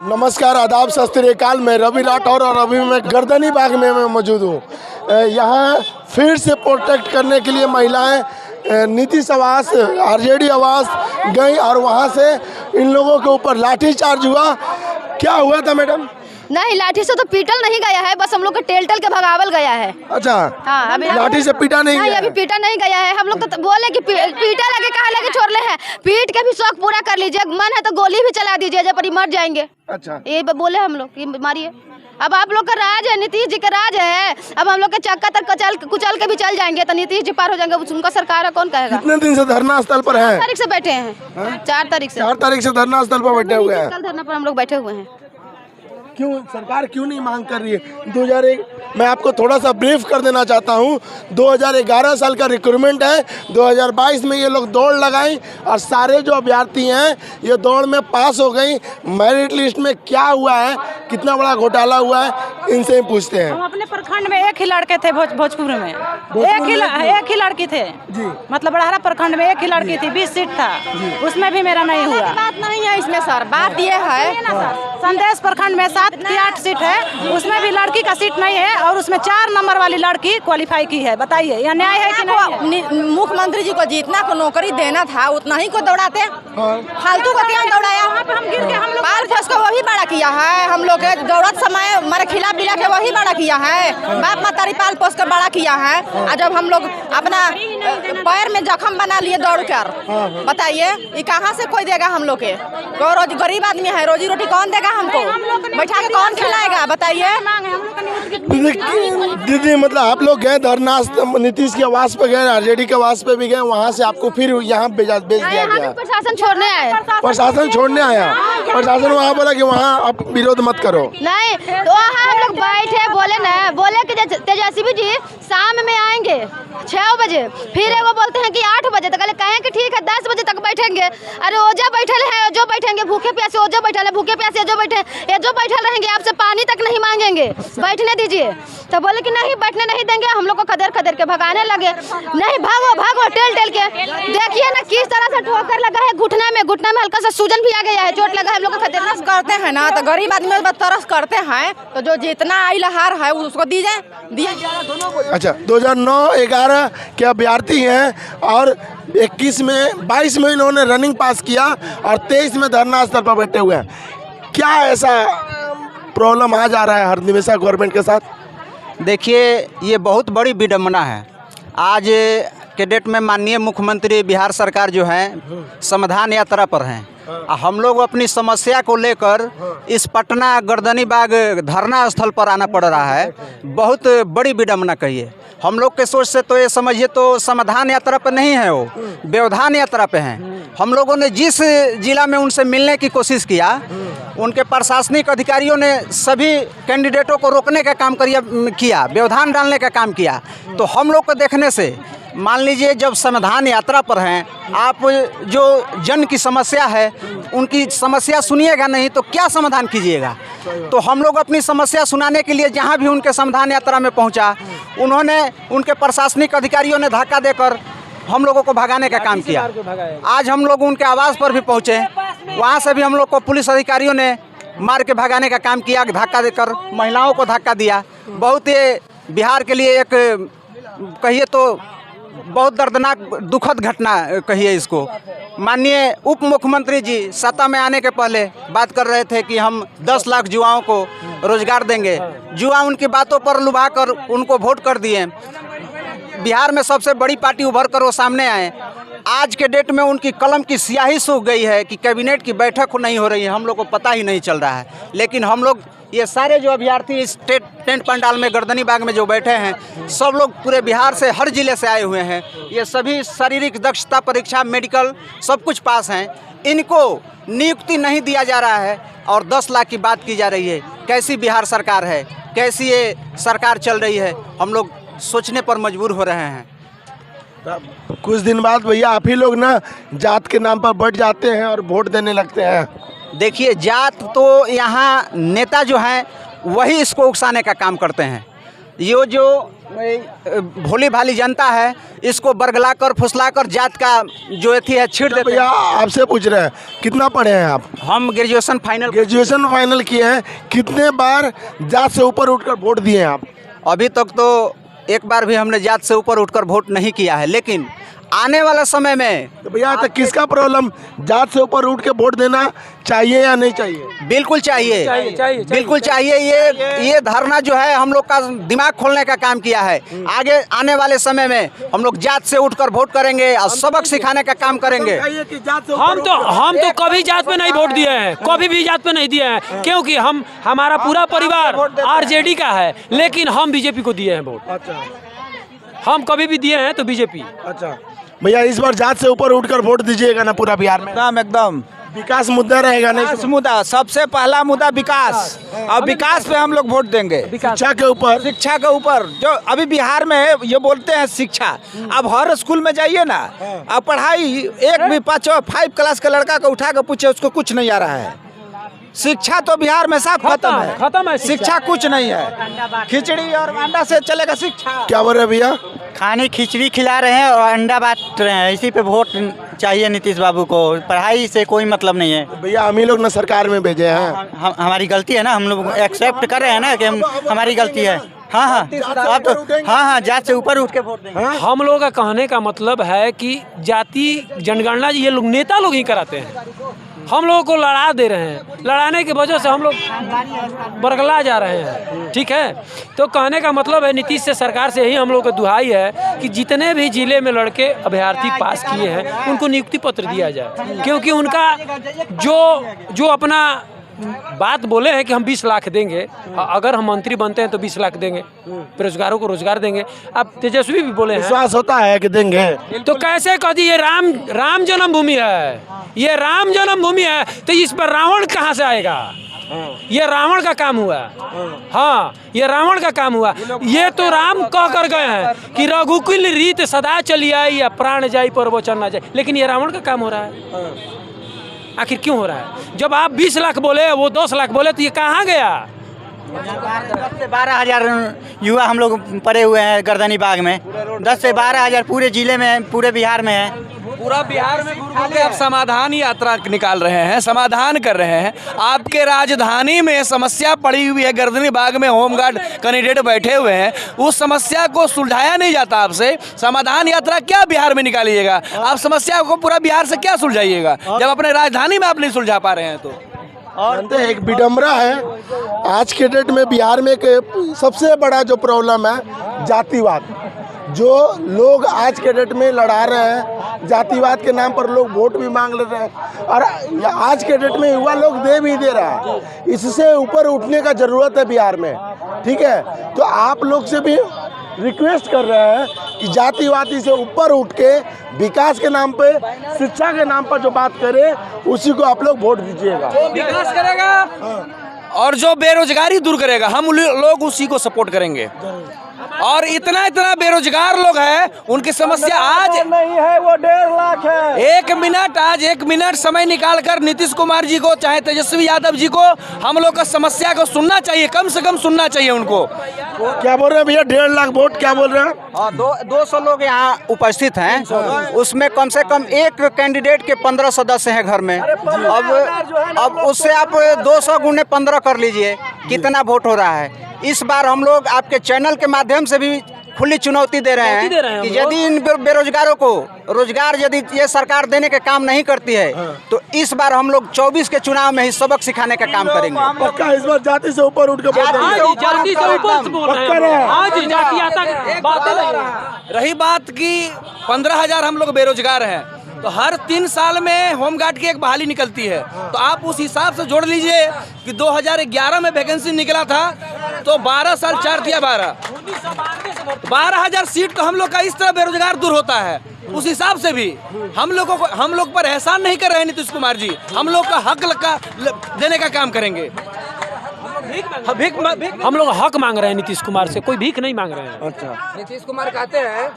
नमस्कार, आदाब, सत श्री अकाल। मैं रवि राठौर और अभी मैं गर्दनी बाग में मौजूद हूँ। यहाँ फिर से प्रोटेक्ट करने के लिए महिलाएं नीतीश आवास, आरजेडी आवास गई और वहाँ से इन लोगों के ऊपर लाठीचार्ज हुआ। क्या हुआ था मैडम? नहीं, लाठी से तो पीटल नहीं गया है, बस हम लोग को टेल के भगावल गया है। अच्छा, हाँ, अभी लाठी से पीटा नहीं गया? अभी पीटा नहीं गया है। हम लोग तो बोले कि पीटा लगे, कहा लगे छोड़ ले हैं, पीट के भी शौक पूरा कर लीजिए, मन है तो गोली भी चला दीजिए, जब पर मर जाएंगे। अच्छा, ये बोले हम लोग कि मारिए। अब आप लोग का राज है, नीतीश जी का राज है। अब हम लोग के चक्का तक कुचल के भी चल जाएंगे तो नीतीश जी पार हो जाएंगे। उनका सरकार है, कौन कहेगा? कितने दिन से धरना स्थल पर है? 4 तारीख से बैठे हैं। 4 तारीख से 4 तारीख से धरना स्थल पर बैठे हुए हैं। कल धरना पर हम लोग बैठे हुए हैं। क्यों सरकार क्यों नहीं मांग कर रही है? 2001 मैं आपको थोड़ा सा ब्रीफ कर देना चाहता हूँ। 2011 साल का रिक्रूटमेंट है। 2022 में ये लोग दौड़ लगाई और सारे जो अभ्यर्थी हैं ये दौड़ में पास हो गई। मेरिट लिस्ट में क्या हुआ है, कितना बड़ा घोटाला हुआ है, इनसे ही पूछते हैं। हम अपने प्रखंड में एक ही लड़के थे, भोजपुर में एक ही लड़की थे जी। मतलब बड़हरा प्रखंड में एक ही लड़की थी, 20 सीट था, उसमें भी मेरा नहीं हुआ। बात नहीं है इसमें सर, बात ये है संदेश प्रखंड में 7 की 8 सीट है, उसमें भी लड़की का सीट नहीं है और उसमें 4 नंबर वाली लड़की क्वालिफाई की है। बताइए यह न्याय है कि नहीं? मुख्यमंत्री जी को जितना को नौकरी देना था उतना ही को दौड़ाते, फालतू को क्यों दौड़ाया? हम गिर के हम लोग पाल फंस को वही बड़ा किया है। हम लोग के जरूरत समय मारे खिला पिला के वही बड़ा किया है। बाप मातारी पाल पोस के बड़ा किया है। और जब हम लोग अपना पैर में जख्म बना लिए दौड़ कर, बताइए ये कहाँ से कोई देगा हम लोग के? गरीब आदमी है, रोजी रोटी कौन देगा हमको? बैठा के कौन खिलाएगा? बताइए दीदी, मतलब आप लोग गए धरना, नीतीश के आवास पे गए, आरजेडी के आवास पे भी गए, वहाँ से आपको फिर यहाँ भेज दिया गया? प्रशासन छोड़ने आया। प्रशासन छोड़ने आया? प्रशासन वहाँ बोला कि वहाँ आप विरोध मत करो? नहीं, तो वहाँ हम लोग बैठे, बोले कि तेजस्वी जी शाम में आएंगे 6 बजे, फिर वो बोलते हैं कि 8 बजे तक। कहें कि ठीक है 10 बजे तक बैठेंगे। अरे ओजा बैठल है, जो बैठेंगे भूखे प्यासे, ओजा बैठल है भूखे प्यासे, जो बैठे ये जो बैठल रहेंगे, आपसे पानी तक नहीं मांगेंगे, बैठने दीजिए। तो बोले कि नहीं बैठने नहीं देंगे। हम लोग को खदेड़ के भगाने लगे। नहीं, भागो टेल के। देखिए ना किस तरह से ठोकर लगा है घुटना में हल्का सा सूजन भी आ गया है, चोट लगा है। हम लोग को तरस करते हैं ना, तो गरीब आदमी तरस करते हैं, तो जो जितना आई लहार है उसको दीजिए। अच्छा, 2009-11 के अभ्यर्थी हैं और 22 में इन्होंने रनिंग पास किया और 23 में धरना स्थल पर बैठे हुए हैं। क्या ऐसा प्रॉब्लम आ जा रहा है हर हमेशा गवर्नमेंट के साथ? देखिए, ये बहुत बड़ी विडम्बना है। आज के डेट में माननीय मुख्यमंत्री बिहार सरकार जो है समाधान यात्रा पर हैं। हम लोग अपनी समस्या को लेकर इस पटना गर्दनी बाग धरना स्थल पर आना पड़ रहा है। बहुत बड़ी विडम्बना कहिए। हम लोग के सोच से तो ये समझिए तो समाधान यात्रा पर नहीं है, वो व्यवधान यात्रा पे हैं। हम लोगों ने जिस जिला में उनसे मिलने की कोशिश किया, उनके प्रशासनिक अधिकारियों ने सभी कैंडिडेटों को रोकने का काम किया, व्यवधान डालने का काम किया। तो हम लोग को देखने से मान लीजिए जब समाधान यात्रा पर हैं, आप जो जन की समस्या है उनकी समस्या सुनिएगा नहीं तो क्या समाधान कीजिएगा? तो हम लोग अपनी समस्या सुनाने के लिए जहाँ भी उनके समाधान यात्रा में पहुँचा, उन्होंने उनके प्रशासनिक अधिकारियों ने धक्का देकर हम लोगों को भगाने का काम किया। आज हम लोग उनके आवास पर भी पहुँचे, वहाँ से भी हम लोग को पुलिस अधिकारियों ने मार के भगाने का काम किया, धक्का देकर महिलाओं को धक्का दिया। बहुत ये बिहार के लिए एक कहिए तो बहुत दर्दनाक दुखद घटना कहिए इसको। माननीय उप मुख्यमंत्री जी सत्ता में आने के पहले बात कर रहे थे कि हम 10 लाख युवाओं को रोजगार देंगे। युवा उनकी बातों पर लुभा कर उनको वोट कर दिए। बिहार में सबसे बड़ी पार्टी उभर कर वो सामने आए। आज के डेट में उनकी कलम की स्याही सूख गई है कि कैबिनेट की बैठक नहीं हो रही है, हम लोग को पता ही नहीं चल रहा है। लेकिन हम लोग ये सारे जो अभ्यर्थी इस टेंट पंडाल में गर्दनी बाग में जो बैठे हैं, सब लोग पूरे बिहार से हर जिले से आए हुए हैं। ये सभी शारीरिक दक्षता परीक्षा, मेडिकल सब कुछ पास हैं। इनको नियुक्ति नहीं दिया जा रहा है और 10 लाख की बात की जा रही है। कैसी बिहार सरकार है, कैसी ये सरकार चल रही है, हम लोग सोचने पर मजबूर हो रहे हैं। कुछ दिन बाद भैया आप ही लोग ना जात के नाम पर बढ़ जाते हैं और वोट देने लगते हैं। देखिए, जात तो यहाँ नेता जो हैं वही इसको उकसाने का काम करते हैं। ये जो भोली भाली जनता है इसको बरगला कर फुसला कर जात का जो अथी है छीड़ देते भैया आपसे पूछ रहे हैं कितना पढ़े हैं आप? हम ग्रेजुएशन फाइनल किए हैं। कितने बार जात से ऊपर उठकर वोट दिए हैं आप? अभी तक तो एक बार भी हमने जात से ऊपर उठकर वोट नहीं किया है, लेकिन आने वाला समय में तो भैया तक किसका प्रॉब्लम, जात से ऊपर उठ के वोट देना चाहिए या नहीं चाहिए? बिल्कुल चाहिए, बिल्कुल चाहिए। ये धरना जो है हम लोग का दिमाग खोलने का काम किया है। आगे आने वाले समय में हम लोग जात से उठकर वोट करेंगे और सबक सिखाने का काम करेंगे। हम तो कभी जात पे नहीं वोट दिए हैं, कभी भी जात पे नहीं दिए हैं, क्योंकि हमारा पूरा परिवार आरजेडी का है, लेकिन हम बीजेपी को दिए हैं वोट। अच्छा, हम कभी भी दिए हैं तो बीजेपी। अच्छा भैया इस बार जात से ऊपर उठकर वोट दीजिएगा ना पूरा बिहार में? एकदम विकास मुद्दा रहेगा नहीं? विकास मुद्दा, सबसे पहला मुद्दा विकास, और विकास पे हम लोग वोट देंगे। शिक्षा के ऊपर, शिक्षा के ऊपर जो अभी बिहार में है, ये बोलते हैं शिक्षा, अब हर स्कूल में जाइए ना, अब पढ़ाई एक भी 5 क्लास का लड़का को उठा कर पूछे उसको कुछ नहीं आ रहा है। शिक्षा तो बिहार में सब खत्म है, शिक्षा कुछ नहीं है। खिचड़ी और अंडा से चलेगा शिक्षा? क्या बोल रहे हैं भैया? खाने खिचड़ी खिला रहे हैं और अंडा बांट रहे हैं, इसी पे वोट चाहिए नीतीश बाबू को। पढ़ाई से कोई मतलब नहीं है भैया। हम ही लोग ना सरकार में भेजे हैं, हमारी गलती है ना, हम लोग एक्सेप्ट कर रहे हैं ना कि हमारी गलती है। हाँ, अब तो हाँ, जात से ऊपर उठ के वोट देंगे। हम लोगों का कहने का मतलब है कि जाति जनगणना ये लोग नेता लोग ही कराते हैं, हम लोगों को लड़ा दे रहे हैं, लड़ाने की वजह से हम लोग बरगला जा रहे हैं। ठीक है, तो कहने का मतलब है नीतीश से, सरकार से यही हम लोग का दुहाई है कि जितने भी जिले में लड़के अभ्यर्थी पास किए हैं उनको नियुक्ति पत्र दिया जाए, क्योंकि उनका जो अपना बात बोले हैं कि हम 20 लाख देंगे, अगर हम मंत्री बनते हैं तो 20 लाख देंगे, बेरोजगारों को रोजगार देंगे। अब तेजस्वी भी बोले हैं, विश्वास होता है कि देंगे, तो कैसे कह दी ये राम जन्मभूमि है, ये राम जन्मभूमि है, तो इस पर रावण कहाँ से आएगा? ये रावण का काम हुआ। हाँ, ये रावण का काम हुआ। ये तो राम कह कर गए हैं कि रघुकुल रीत सदा चली आई या प्राण जाई पर वचन ना जाए, लेकिन ये रावण का काम हो रहा है। आखिर क्यों हो रहा है? जब आप 20 लाख बोले, वो 10 लाख बोले, तो ये कहाँ गया? 10 से 12 हजार युवा हम लोग पड़े हुए हैं गर्दनी बाग में। 10 से 12 हजार पूरे जिले में, पूरे बिहार में है। पूरा बिहार में आप समाधान यात्रा निकाल रहे हैं, समाधान कर रहे हैं। आपके राजधानी में समस्या पड़ी हुई है, गर्दनी बाग में होमगार्ड कैंडिडेट बैठे हुए हैं, उस समस्या को सुलझाया नहीं जाता आपसे। समाधान यात्रा क्या बिहार में निकालिएगा? आप समस्या को पूरा बिहार से क्या सुलझाइएगा जब अपने राजधानी में आप नहीं सुलझा पा रहे हैं? तो जानते हैं एक विडम्बना है आज के डेट में बिहार में एक सबसे बड़ा जो प्रॉब्लम है जातिवाद। जो लोग आज के डेट में लड़ा रहे हैं, जातिवाद के नाम पर लोग वोट भी मांग ले रहे हैं, और आज के डेट में युवा लोग दे भी दे रहा है। इससे ऊपर उठने का ज़रूरत है बिहार में। ठीक है, तो आप लोग से भी रिक्वेस्ट कर रहे हैं कि जातिवादी से ऊपर उठ के विकास के नाम पे, शिक्षा के नाम पर जो बात करे उसी को आप लोग वोट दीजिएगा। विकास करेगा और जो बेरोजगारी दूर करेगा, हम लोग उसी को सपोर्ट करेंगे। और इतना बेरोजगार लोग हैं, उनकी समस्या आज नहीं है, वो 1.5 लाख है। एक मिनट समय निकालकर नीतीश कुमार जी को, चाहे तेजस्वी यादव जी को, हम लोग का समस्या को सुनना चाहिए, कम से कम सुनना चाहिए उनको। क्या बोल रहे हैं भैया? 1.5 लाख वोट क्या बोल रहे हैं? 200 लोग यहाँ उपस्थित हैं, उसमें कम से कम एक कैंडिडेट के 15 सदस्य हैं घर में। अब उससे आप 200 गुने 15 कर लीजिए, कितना वोट हो रहा है। इस बार हम लोग आपके चैनल के माध्यम से भी खुली चुनौती दे रहे हैं कि यदि इन बेरोजगारों को रोजगार यदि ये सरकार देने के काम नहीं करती है, तो इस बार हम लोग 24 के चुनाव में ही सबक सिखाने का काम करेंगे। पक्का इस बार जाति से ऊपर उठ के रही बात की 15,000 हम लोग बेरोजगार हैं, तो हर 3 साल में होमगार्ड की एक बहाली निकलती है, तो आप उस हिसाब से जोड़ लीजिए कि 2011 में वैकेंसी निकला था, तो 12 साल 4 दिया 12,000 सीट तो हम लोग का इस तरह बेरोजगार दूर होता है। उस हिसाब से भी हम लोग पर एहसान नहीं कर रहे हैं नीतीश कुमार जी, हम लोग का हक देने का काम करेंगे। हम लोग हक मांग रहे हैं नीतीश कुमार से, कोई भीख नहीं मांग रहे हैं। अच्छा नीतीश कुमार कहते हैं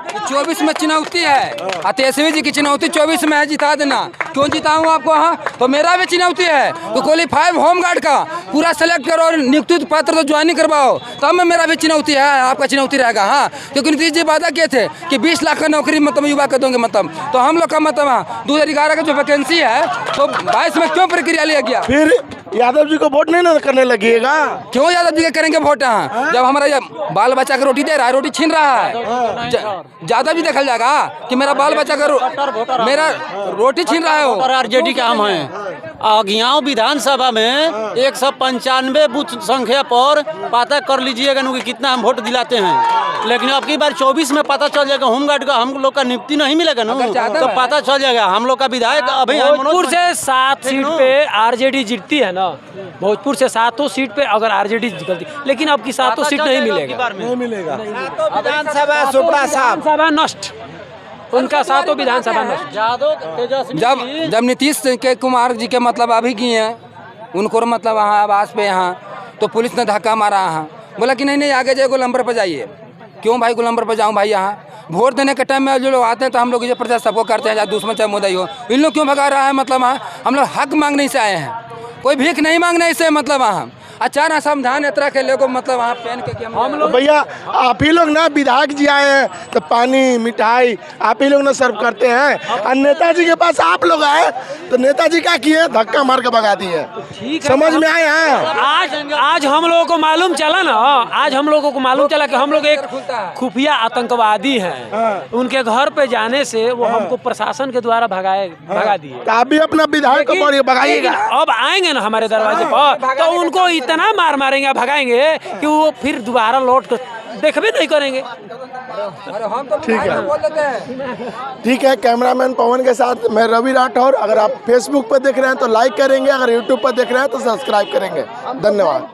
कि 24 में चुनौती है, तेजस्वी जी की चुनौती 24 में है, जिता देना। क्यों जिताऊं आपको? हाँ, तो मेरा भी चुनौती है, तो क्वालीफाई होमगार्ड का पूरा सेलेक्ट करो और नियुक्ति पत्र तो ज्वाइनिंग करवाओ, तब में मेरा भी चुनौती है, आपका चुनौती रहेगा। हाँ, क्योंकि नीतीश जी वादा किए थे कि 20 लाख का नौकरी मतलब युवा को दोगे, मतलब तो हम लोग का मतलब 2011 का जो वैकेंसी है तो 22 में क्यों प्रक्रिया लिया गया? फिर यादव जी को वोट नहीं ना करने लगिएगा? क्यों यादव जी के करेंगे वोट? यहाँ जब हमारा ये बाल बच्चा का रोटी दे रहा है, रोटी छीन रहा है, ज्यादा भी देखा जाएगा कि मेरा बाल बच्चा का मेरा रोटी छीन रहा है वो। आरजेडी का हम हैं। अगियाओं विधानसभा में 195 बूथ संख्या पर पता कर लीजिएगा कि कितना हम वोट दिलाते हैं, लेकिन अब की बार 24 में पता चल जाएगा होमगार्ड का हम लोग का नियुक्ति नहीं मिलेगा ना, तो पता चल जाएगा हम लोग का विधायक अभी भोजपुर से 7 सीट पे आरजेडी जीतती है ना, भोजपुर से 7 सीट पे अगर आरजेडी जीतती, लेकिन अब की 7 सीट नहीं मिलेगा, नहीं मिलेगा। विधानसभा सुपड़ा साहब विधानसभा नष्ट, उनका 7 विधानसभा नष्ट। जब नीतीश के कुमार जी के मतलब अभी किए हैं उनको मतलब वहाँ आवास पे यहाँ तो पुलिस ने धक्का मारा, यहाँ बोला कि नहीं आगे जाए गोलंबर पर जाइए। क्यों भाई गोलंबर पर जाऊँ भाई? यहाँ वोट देने के टाइम में जो लोग आते हैं तो हम लोग ये प्रचार सबको करते हैं, चाहे दुश्मन चाहे मुद्दा हो, इन लोग क्यों भगा रहा है? मतलब हम लोग हक मांगने से आए हैं, कोई भीख नहीं मांगने से। मतलब हम अचानक संविधान यात्रा के लोगों मतलब वहाँ पहन के हम लोग भैया आप ही लोग ना विधायक जी आए हैं तो पानी मिठाई आप ही लोग ना सर्व करते हैं, और नेताजी के पास आप लोग आए तो नेताजी क्या किए? धक्का मार के भगा दिए। समझ में आए हैं? आज हम लोगों को मालूम चला ना, आज हम लोगों को मालूम चला कि हम लोग एक खुफिया आतंकवादी हैं। उनके घर पे जाने से वो हमको प्रशासन के द्वारा भगा दिए। तो आप भी अपना विधायक को भगाइएगा। अब आएंगे ना हमारे दरवाजे पर तो उनको इतना मार मारेंगे भगाएंगे कि वो फिर दोबारा लौट कर देखबे नहीं करेंगे। ठीक है। कैमरामैन पवन के साथ मैं रवि राठौर। अगर आप फेसबुक पर देख रहे हैं तो लाइक करेंगे, अगर यूट्यूब पर देख रहे हैं तो सब्सक्राइब करेंगे। धन्यवाद।